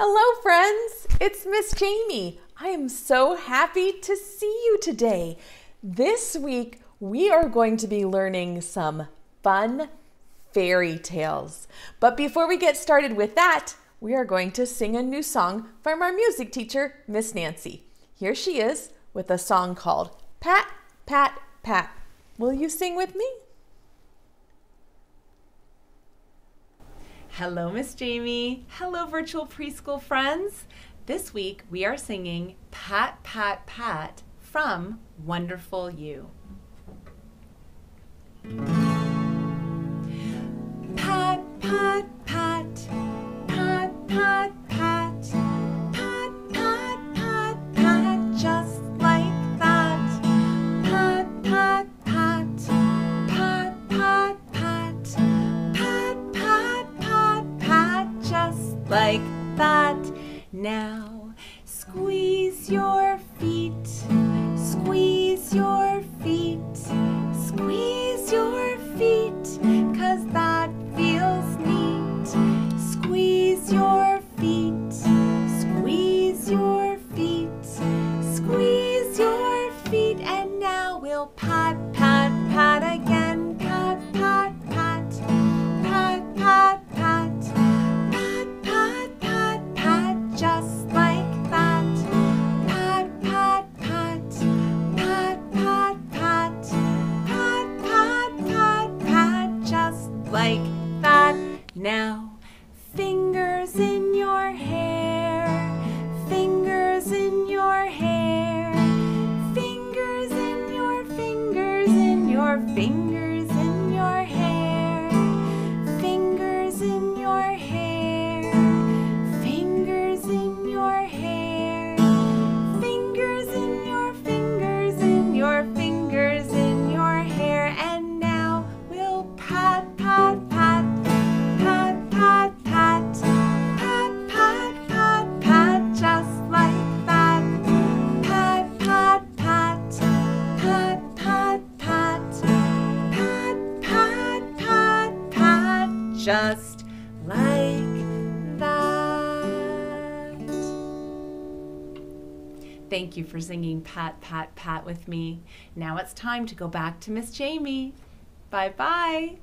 Hello friends, it's Miss Jamie. I am so happy to see you today. This week we are going to be learning some fun fairy tales. But before we get started with that, we are going to sing a new song from our music teacher, Miss Nancy. Here she is with a song called Pat, Pat, Pat. Will you sing with me? Hello, Miss Jamie. Hello, virtual preschool friends. This week we are singing Pat, Pat, Pat from Wonderful You. Pat, pat, pat, pat, pat, pat, pat, pat, pat, pat, just like that. Pat, pat, pat, pat, pat, pat, pat, pat, pat, pat, just like that. Now squeeze your feet, squeeze your feet, squeeze your feet, 'cause that feels neat. Squeeze your feet, squeeze your feet, squeeze your feet, and now we'll pat, pat, pat again. Pat, pat, pat, pat, pat, pat, pat, pat, pat, pat, just like that. Pat, pat, pat, pat, pat, pat, pat, pat, pat, pat, just like that. Now, fingers in your hair, fingers in your hair, fingers in your fingers in your fingers in your hair, fingers in your hair, fingers in your hair, fingers in your fingers in your fingers in your hair, and now we'll pat, pat, pat, pat, pat, pat, pat, pat, pat, pat, just like that. Pat, pat, pat, pat, pat, pat, pat, pat, pat, pat, just like that. Thank you for singing Pat, Pat, Pat with me. Now it's time to go back to Miss Jamie. Bye-bye.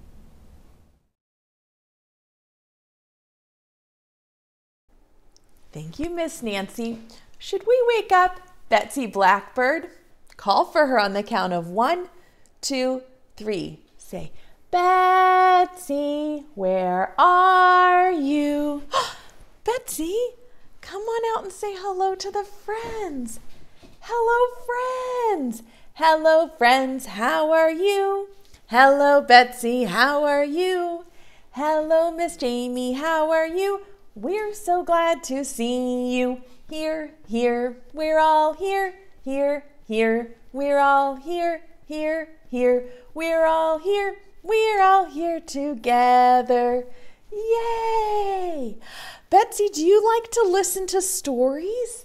Thank you, Miss Nancy. Should we wake up Betsy Blackbird? Call for her on the count of 1, 2, 3. Say, Betsy, where are you? Betsy, come on out and say hello to the friends. Hello, friends. Hello, friends. How are you? Hello, Betsy. How are you? Hello, Miss Jamie. How are you? We're so glad to see you. Here, here. We're all here. Here, here. We're all here. Here, here. We're all here. We're all here together. Yay! Betsy, do you like to listen to stories?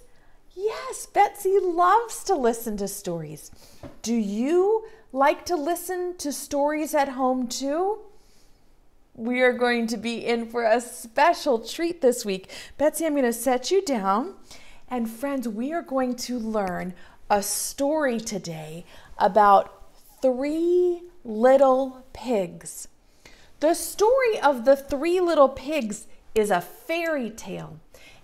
Yes, Betsy loves to listen to stories. Do you like to listen to stories at home too? We are going to be in for a special treat this week. Betsy, I'm going to set you down. And friends, we are going to learn a story today about 3 little pigs. The story of the 3 little pigs is a fairy tale,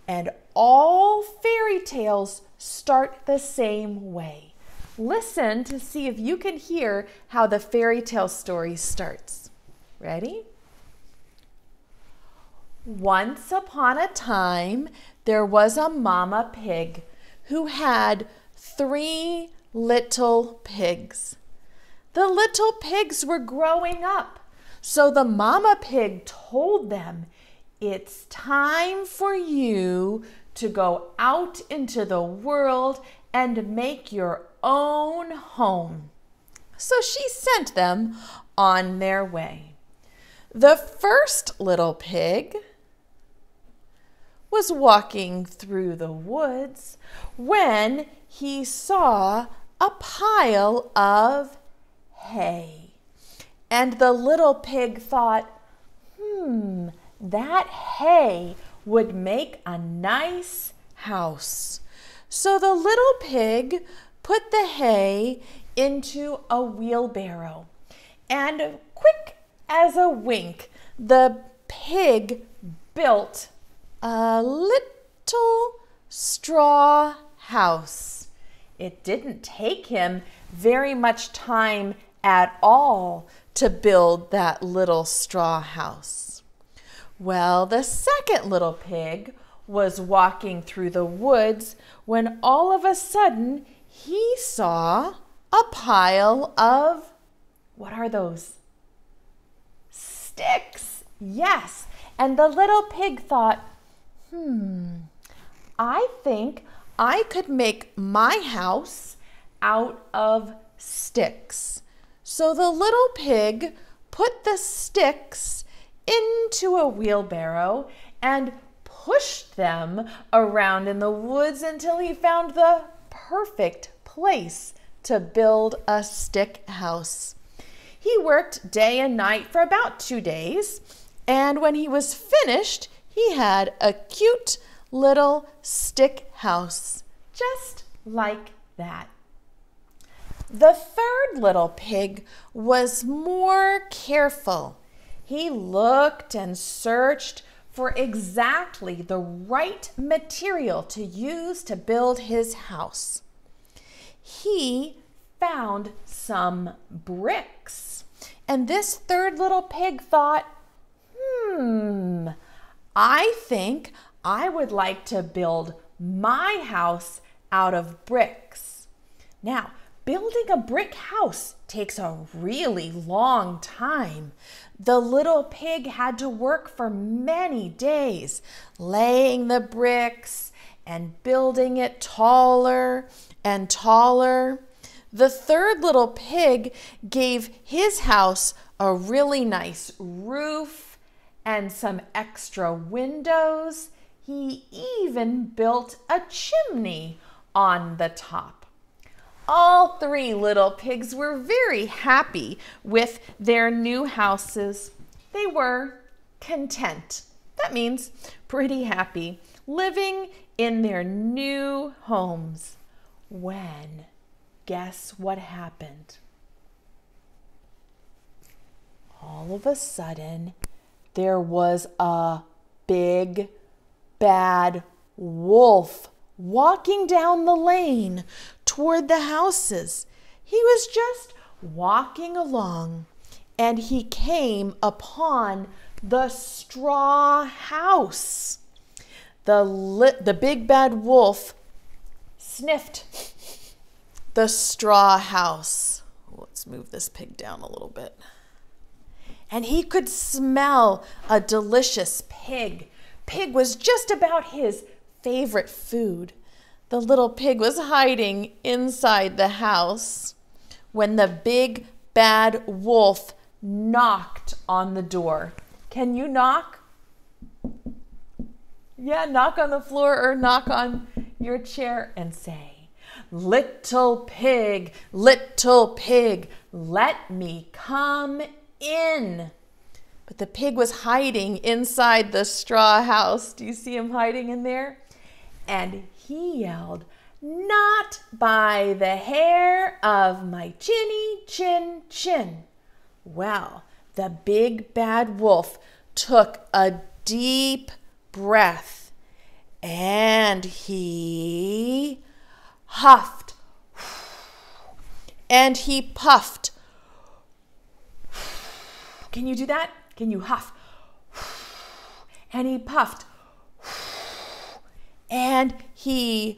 and all fairy tales start the same way. Listen to see if you can hear how the fairy tale story starts. Ready? Once upon a time, there was a mama pig who had 3 little pigs. The little pigs were growing up, so the mama pig told them, "It's time for you to go out into the world and make your own home." So she sent them on their way. The first little pig was walking through the woods when he saw a pile of hay. And the little pig thought, that hay would make a nice house. So the little pig put the hay into a wheelbarrow, and quick as a wink, the pig built a little straw house. It didn't take him very much time at all to build that little straw house. Well, the second little pig was walking through the woods when all of a sudden he saw a pile of, what are those? Sticks. Yes. And the little pig thought, I think I could make my house out of sticks. So the little pig put the sticks into a wheelbarrow and pushed them around in the woods until he found the perfect place to build a stick house. He worked day and night for about 2 days, and when he was finished, he had a cute little stick house, just like that. The third little pig was more careful. He looked and searched for exactly the right material to use to build his house. He found some bricks, and this third little pig thought, I think I would like to build my house out of bricks. Now, building a brick house takes a really long time. The little pig had to work for many days, laying the bricks and building it taller and taller. The third little pig gave his house a really nice roof and some extra windows. He even built a chimney on the top. All 3 little pigs were very happy with their new houses. They were content. That means pretty happy, living in their new homes. When, guess what happened? All of a sudden, there was a big, bad wolf walking down the lane toward the houses. He was just walking along, and he came upon the straw house. The big bad wolf sniffed the straw house. Let's move this pig down a little bit. And he could smell a delicious pig. Pig was just about his favorite food. The little pig was hiding inside the house when the big bad wolf knocked on the door. Can you knock? Yeah, knock on the floor or knock on your chair and say, little pig, let me come in. But the pig was hiding inside the straw house. Do you see him hiding in there? And he yelled, not by the hair of my chinny chin chin. Well, the big bad wolf took a deep breath and he huffed and he puffed. Can you do that? Can you huff? And he puffed. And he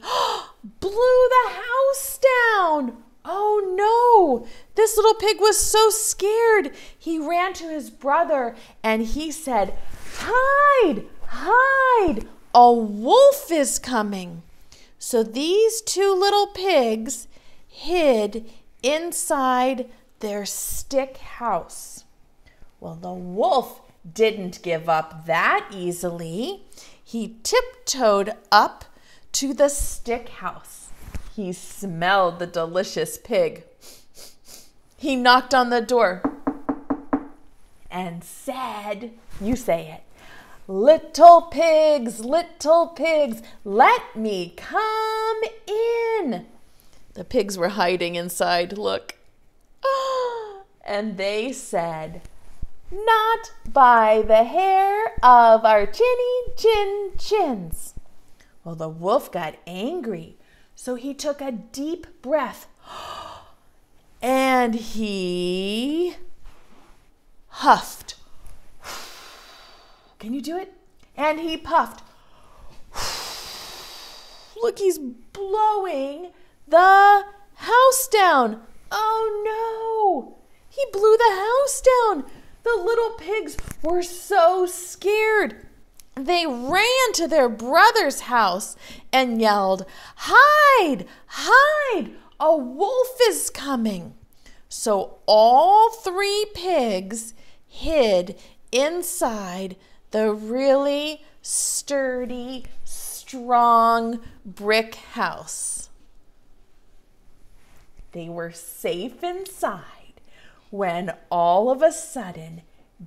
blew the house down. Oh no, this little pig was so scared. He ran to his brother and he said, hide, hide, a wolf is coming. So these 2 little pigs hid inside their stick house. Well, the wolf didn't give up that easily. He tiptoed up to the stick house. He smelled the delicious pig. He knocked on the door and said, you say it, little pigs, let me come in. The pigs were hiding inside, look. And they said, not by the hair of our chinny chins. Well, the wolf got angry, so he took a deep breath and he huffed. Can you do it? And he puffed. Look, he's blowing the house down. Oh no! He blew the house down. The little pigs were so scared. They ran to their brother's house and yelled, hide, hide, a wolf is coming. So all 3 pigs hid inside the really sturdy, strong brick house. They were safe inside when all of a sudden,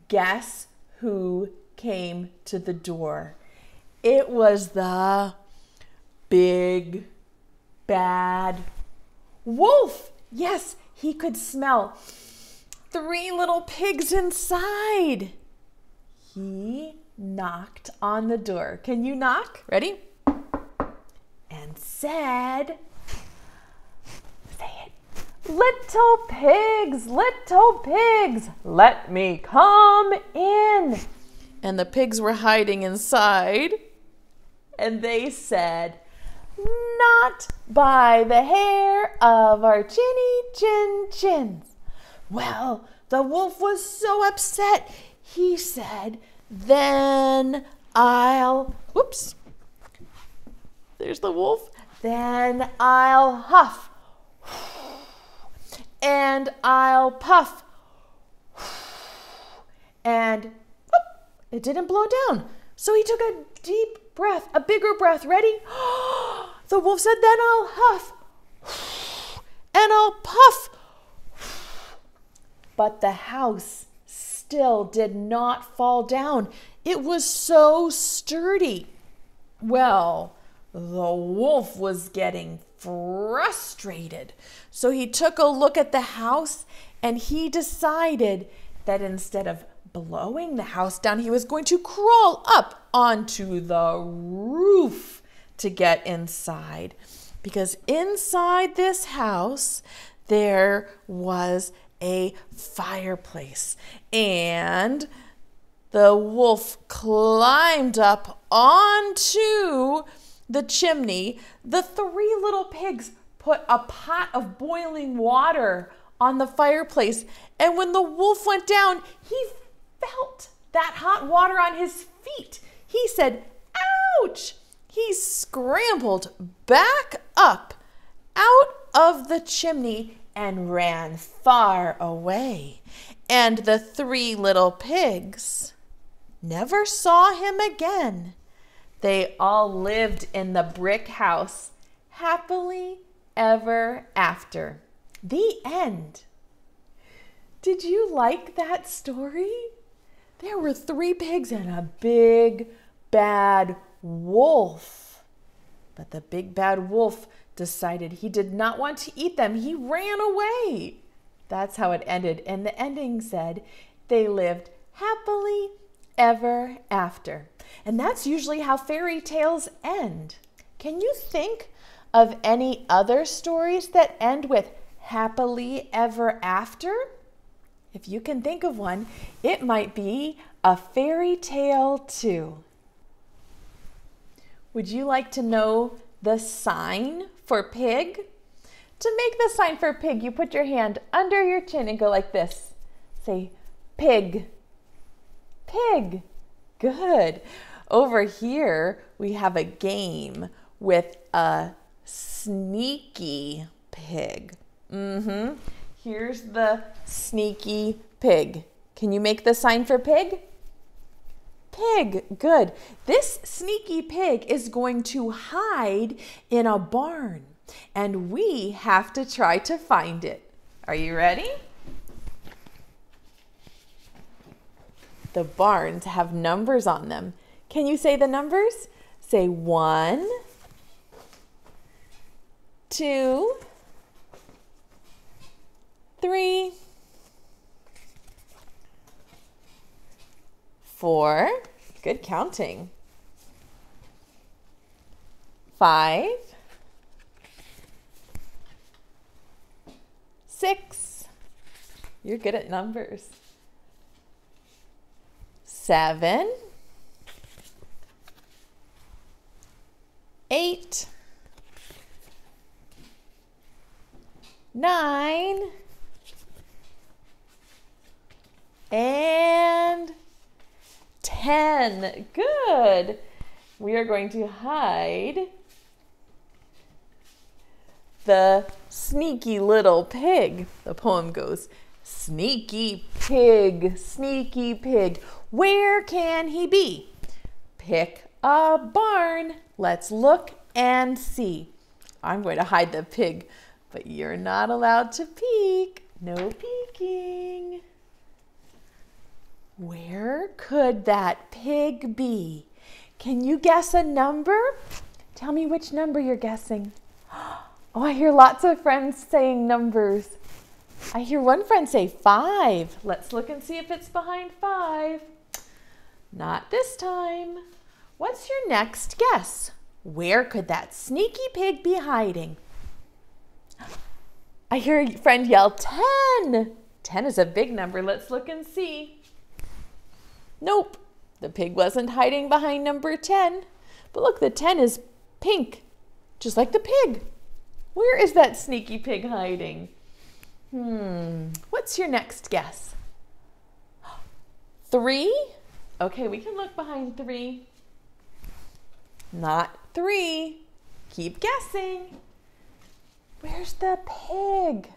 guess who came to the door? It was the big, bad wolf. Yes, he could smell 3 little pigs inside. He knocked on the door. Can you knock? Ready? And said, say it. Little pigs, let me come in. And the pigs were hiding inside. And they said, not by the hair of our chinny chins. Well, the wolf was so upset. He said, then I'll, whoops, there's the wolf. Then I'll huff and I'll puff and it didn't blow down. So he took a deep breath, a bigger breath. Ready? The wolf said, then I'll huff and I'll puff. But the house still did not fall down. It was so sturdy. Well, the wolf was getting frustrated. So he took a look at the house and he decided that instead of blowing the house down, he was going to crawl up onto the roof to get inside. Because inside this house, there was a fireplace. And the wolf climbed up onto the chimney. The 3 little pigs put a pot of boiling water on the fireplace. And when the wolf went down, he felt that hot water on his feet. He said, ouch! He scrambled back up out of the chimney and ran far away. And the 3 little pigs never saw him again. They all lived in the brick house happily ever after. The end. Did you like that story? There were 3 pigs and a big bad wolf. But the big bad wolf decided he did not want to eat them. He ran away. That's how it ended. And the ending said they lived happily ever after. And that's usually how fairy tales end. Can you think of any other stories that end with happily ever after? If you can think of one, it might be a fairy tale too. Would you like to know the sign for pig? To make the sign for pig, you put your hand under your chin and go like this. Say, pig. Pig. Good. Over here, we have a game with a sneaky pig. Here's the sneaky pig. Can you make the sign for pig? Pig. Good. This sneaky pig is going to hide in a barn, and we have to try to find it. Are you ready? The barns have numbers on them. Can you say the numbers? Say 1, 2, 3, 4. Good counting. 5, 6. You're good at numbers. 7, 8, 9, and 10. Good. We are going to hide the sneaky little pig. The poem goes, sneaky pig, where can he be? Pick a barn. Let's look and see. I'm going to hide the pig, but you're not allowed to peek. No peeking. Where could that pig be? Can you guess a number? Tell me which number you're guessing. Oh, I hear lots of friends saying numbers. I hear one friend say 5. Let's look and see if it's behind 5. Not this time. What's your next guess? Where could that sneaky pig be hiding? I hear a friend yell 10. 10 is a big number. Let's look and see. Nope, the pig wasn't hiding behind number 10. But look, the 10 is pink, just like the pig. Where is that sneaky pig hiding? What's your next guess? 3? Okay, we can look behind 3. Not 3. Keep guessing. Where's the pig?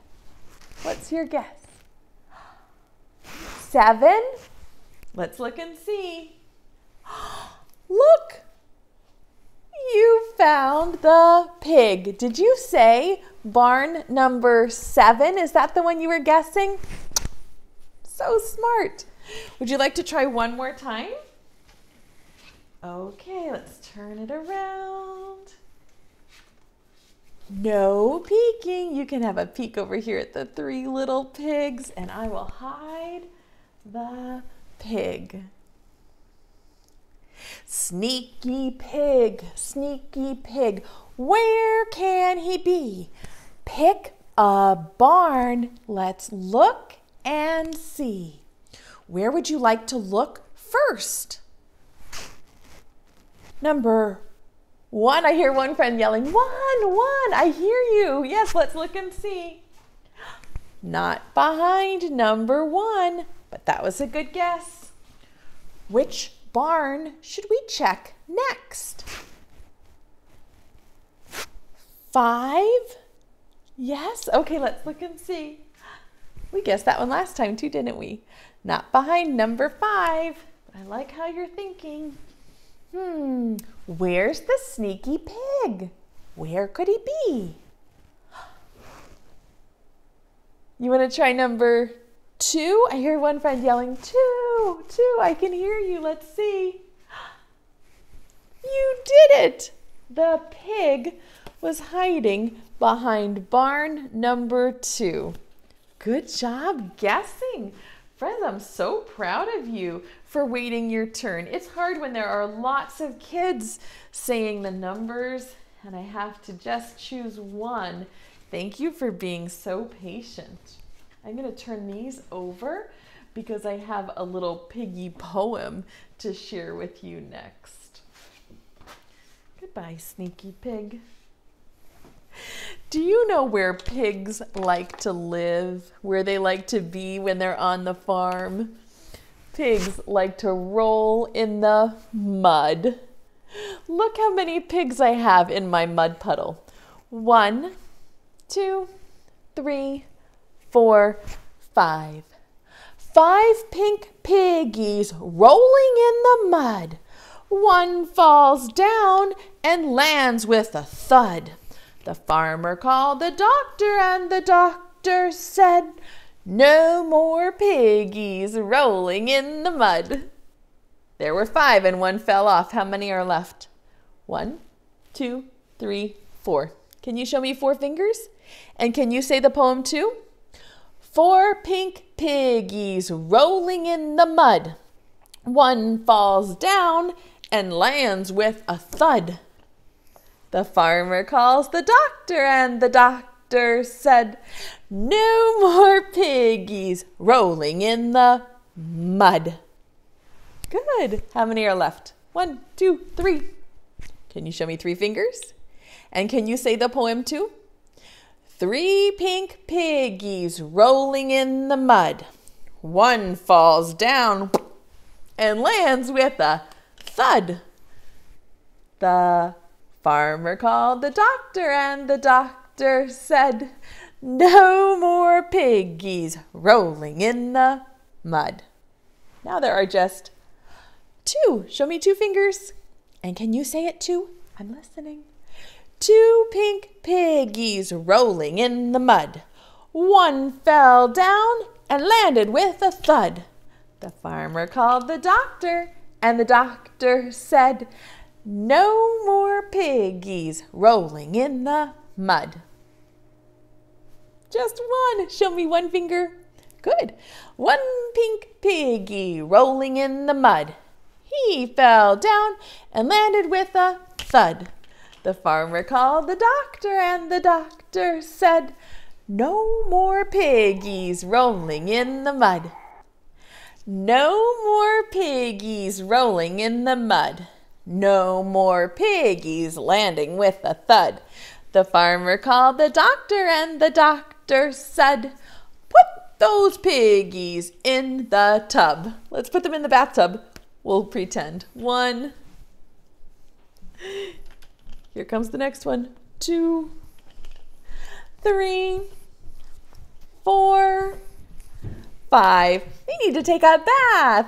What's your guess? 7? Let's look and see. Look! You found the pig. Did you say barn number 7? Is that the one you were guessing? So smart. Would you like to try one more time? Okay, let's turn it around. No peeking. You can have a peek over here at the 3 little pigs, and I will hide the pig. Sneaky pig, where can he be? Pick a barn. Let's look and see. Where would you like to look first? Number 1. I hear one friend yelling, 1, 1. I hear you. Yes, let's look and see. Not behind number 1, but that was a good guess. Which barn should we check next? 5? Yes? Okay, let's look and see. We guessed that one last time too, didn't we? Not behind number 5. I like how you're thinking. Where's the sneaky pig? Where could he be? You want to try number 2? I hear one friend yelling, 2, 2. I can hear you. Let's see. You did it. The pig was hiding behind barn number 2. Good job guessing. Friends, I'm so proud of you for waiting your turn. It's hard when there are lots of kids saying the numbers and I have to just choose one. Thank you for being so patient. I'm going to turn these over because I have a little piggy poem to share with you next. Goodbye, sneaky pig. Do you know where pigs like to live, where they like to be when they're on the farm? Pigs like to roll in the mud. Look how many pigs I have in my mud puddle. 1, 2, 3, 4, 5. 5 pink piggies rolling in the mud. One falls down and lands with a thud. The farmer called the doctor and the doctor said, "No more piggies rolling in the mud." There were 5 and 1 fell off. How many are left? 1, 2, 3, 4. Can you show me 4 fingers? And can you say the poem too? 4 pink piggies rolling in the mud. 1 falls down and lands with a thud. The farmer calls the doctor, and the doctor said, "No more piggies rolling in the mud." Good. How many are left? 1, 2, 3. Can you show me 3 fingers? And can you say the poem too? 3 pink piggies rolling in the mud. 1 falls down and lands with a thud. The farmer called the doctor, and the doctor said, "No more piggies rolling in the mud." Now there are just 2. Show me 2 fingers. And can you say it too? I'm listening. 2 pink piggies rolling in the mud. 1 fell down and landed with a thud. The farmer called the doctor, and the doctor said, "No more piggies rolling in the mud." Just 1. Show me 1 finger. Good. 1 pink piggy rolling in the mud. He fell down and landed with a thud. The farmer called the doctor, and the doctor said, "No more piggies rolling in the mud." No more piggies rolling in the mud. No more piggies landing with a thud. The farmer called the doctor, and the doctor said, "Put those piggies in the tub." Let's put them in the bathtub. We'll pretend. 1. Here comes the next one. 2, 3, 4, 5. They need to take a bath.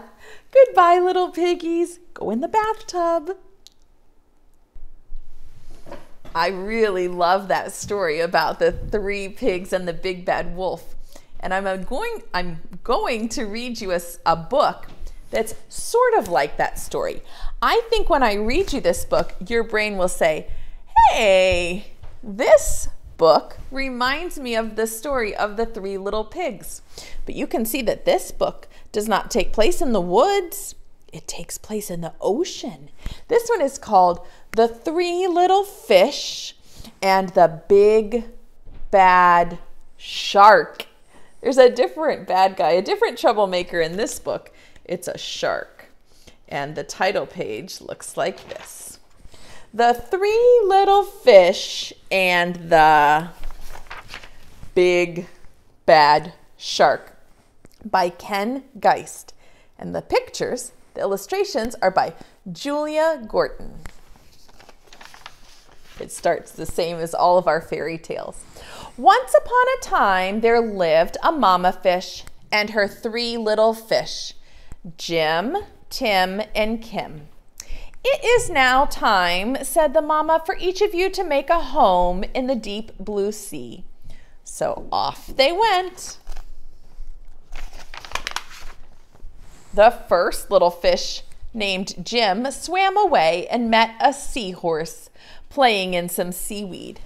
Goodbye, little piggies. Go in the bathtub. I really love that story about the 3 pigs and the big bad wolf. And I'm going to read you a book that's sort of like that story. I think when I read you this book, your brain will say, "Hey, this book reminds me of the story of the 3 little pigs." But you can see that this book does not take place in the woods. It takes place in the ocean. This one is called The 3 Little Fish and the Big Bad Shark. There's a different bad guy, a different troublemaker in this book. It's a shark. And the title page looks like this. The 3 Little Fish and the Big Bad Shark by Ken Geist. And the pictures, the illustrations are by Julia Gorton. It starts the same as all of our fairy tales. Once upon a time, there lived a mama fish and her 3 little fish, Jim, Tim, and Kim. "It is now time," said the mama, "for each of you to make a home in the deep blue sea." So off they went. The first little fish, named Jim, swam away and met a seahorse playing in some seaweed.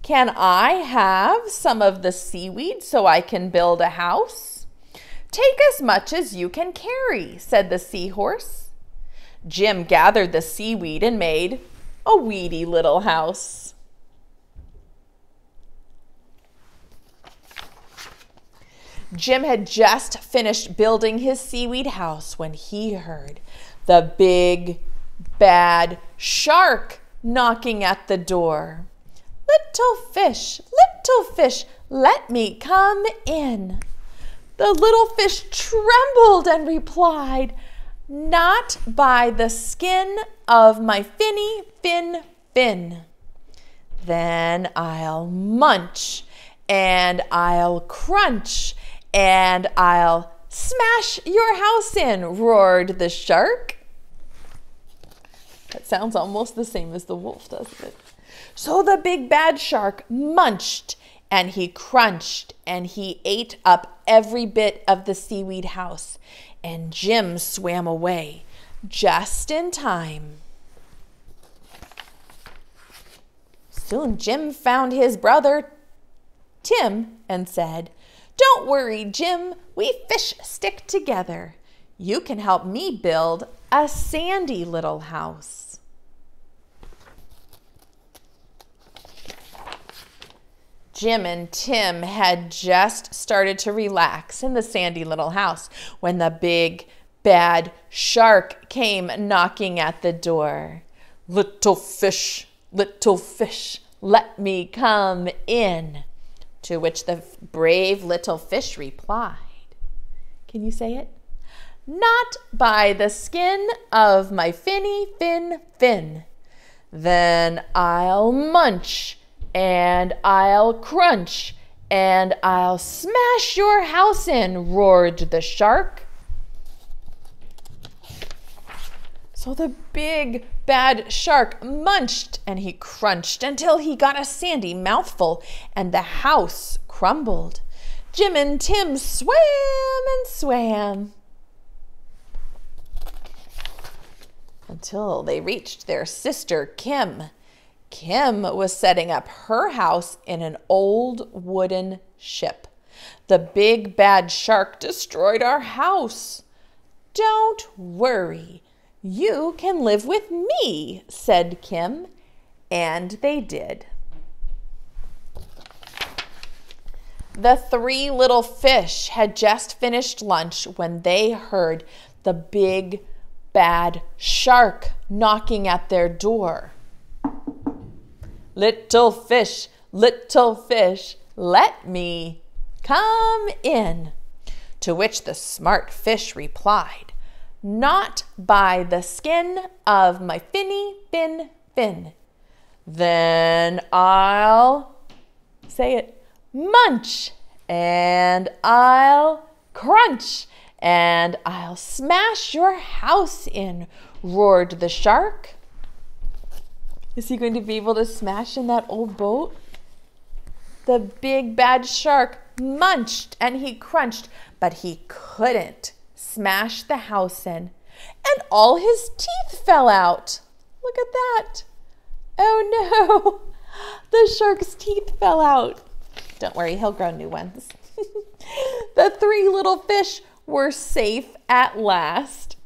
"Can I have some of the seaweed so I can build a house?" "Take as much as you can carry," said the seahorse. Jim gathered the seaweed and made a weedy little house. Jim had just finished building his seaweed house when he heard the big bad shark knocking at the door. Little fish, let me come in." The little fish trembled and replied, "Not by the skin of my finny fin. Then I'll munch, and I'll crunch, and I'll smash your house in," roared the shark. That sounds almost the same as the wolf, doesn't it? So the big bad shark munched, and he crunched, and he ate up every bit of the seaweed house, and Jim swam away, just in time. Soon Jim found his brother Tim and said, "Don't worry, Jim, we fish stick together. You can help me build a sandy little house." Jim and Tim had just started to relax in the sandy little house when the big bad shark came knocking at the door. Little fish, let me come in." To which the brave little fish replied. Can you say it? "Not by the skin of my finny fin. Then I'll munch and I'll crunch and I'll smash your house in," roared the shark. So the big bad shark munched and he crunched until he got a sandy mouthful and the house crumbled. Jim and Tim swam and swam until they reached their sister Kim. Kim was setting up her house in an old wooden ship. "The big bad shark destroyed our house." "Don't worry. You can live with me," said Kim, and they did. The three little fish had just finished lunch when they heard the big bad shark knocking at their door. Little fish, let me come in." To which the smart fish replied, "Not by the skin of my finny fin. Then I'll," say it, "munch and I'll crunch and I'll smash your house in," roared the shark. Is he going to be able to smash in that old boat? The big bad shark munched and he crunched, but he couldn't smash the house in, and all his teeth fell out. Look at that. Oh no, the shark's teeth fell out. Don't worry, he'll grow new ones. The three little fish were safe at last.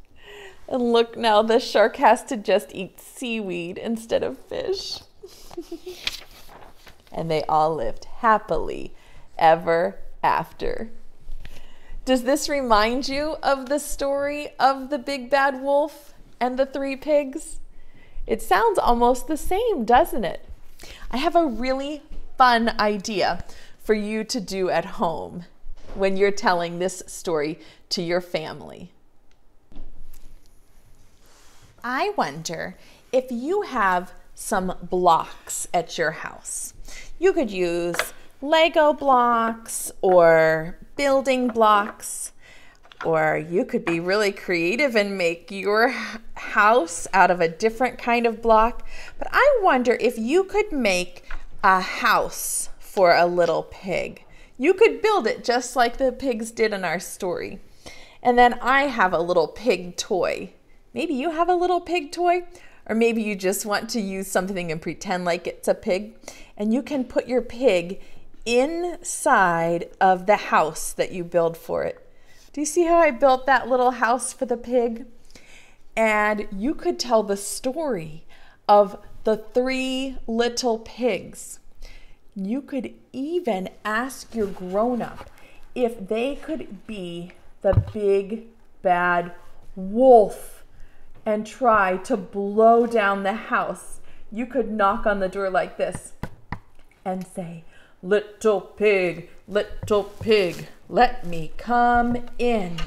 And look now, the shark has to just eat seaweed instead of fish. And they all lived happily ever after. Does this remind you of the story of the big bad wolf and the three pigs? It sounds almost the same, doesn't it? I have a really fun idea for you to do at home when you're telling this story to your family. I wonder if you have some blocks at your house. You could use Lego blocks or building blocks, or you could be really creative and make your house out of a different kind of block. But I wonder if you could make a house for a little pig. You could build it just like the pigs did in our story. And then I have a little pig toy. Maybe you have a little pig toy, or maybe you just want to use something and pretend like it's a pig. And you can put your pig inside of the house that you build for it. Do you see how I built that little house for the pig? And you could tell the story of the three little pigs. You could even ask your grown-up if they could be the big bad wolf and try to blow down the house. You could knock on the door like this and say, little pig, let me come in."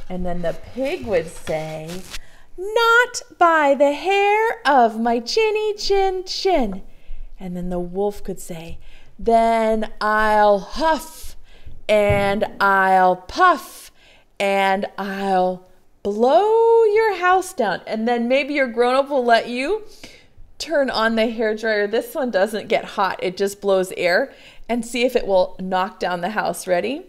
And then the pig would say, "Not by the hair of my chinny chin." And then the wolf could say, "Then I'll huff and I'll puff and I'll blow your house down." And then maybe your grown-up will let you turn on the hairdryer. This one doesn't get hot. It just blows air, and see if it will knock down the house. Ready?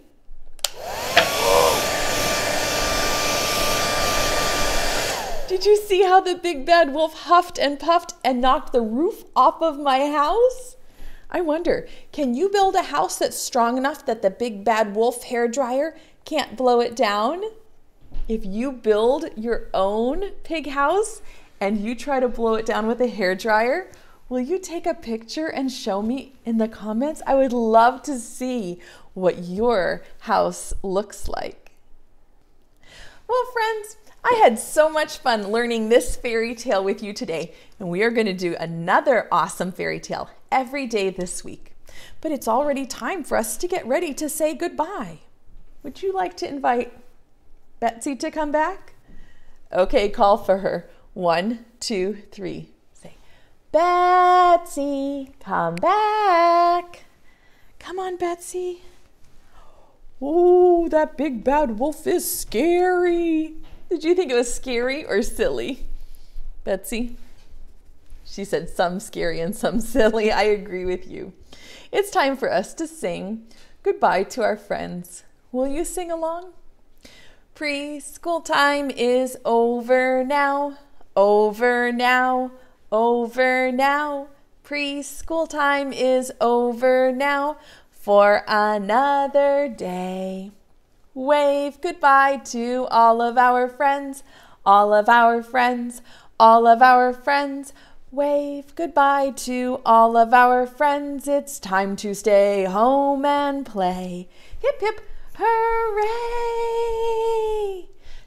Did you see how the big bad wolf huffed and puffed and knocked the roof off of my house? I wonder, can you build a house that's strong enough that the big bad wolf hairdryer can't blow it down? If you build your own pig house and you try to blow it down with a hairdryer, will you take a picture and show me in the comments? I would love to see what your house looks like. Well, friends, I had so much fun learning this fairy tale with you today, and we are going to do another awesome fairy tale every day this week. But it's already time for us to get ready to say goodbye. Would you like to invite Betsy to come back? Okay, call for her. 1, 2, 3. Say, Betsy, come back. Come on, Betsy. Oh, that big bad wolf is scary. Did you think it was scary or silly, Betsy? She said some scary and some silly. I agree with you. It's time for us to sing goodbye to our friends. Will you sing along? Preschool time is over now, over now, over now. Preschool time is over now for another day. Wave goodbye to all of our friends, all of our friends, all of our friends. Wave goodbye to all of our friends. It's time to stay home and play. Hip, hip, hooray!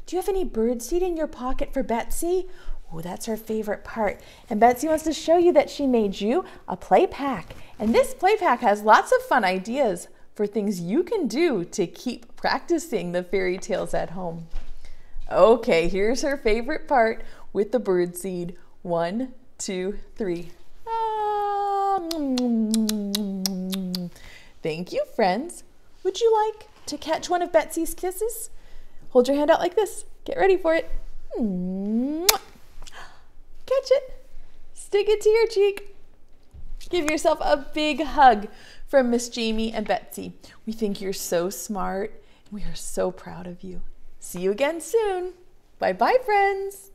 Do you have any birdseed in your pocket for Betsy? Oh, that's her favorite part. And Betsy wants to show you that she made you a play pack. And this play pack has lots of fun ideas for things you can do to keep practicing the fairy tales at home. Okay, here's her favorite part with the birdseed. 1, 2, 3. Thank you, friends. Would you like to catch one of Betsy's kisses? Hold your hand out like this. Get ready for it. Catch it. Stick it to your cheek. Give yourself a big hug from Miss Jamie and Betsy. We think you're so smart. We are so proud of you. See you again soon. Bye-bye, friends.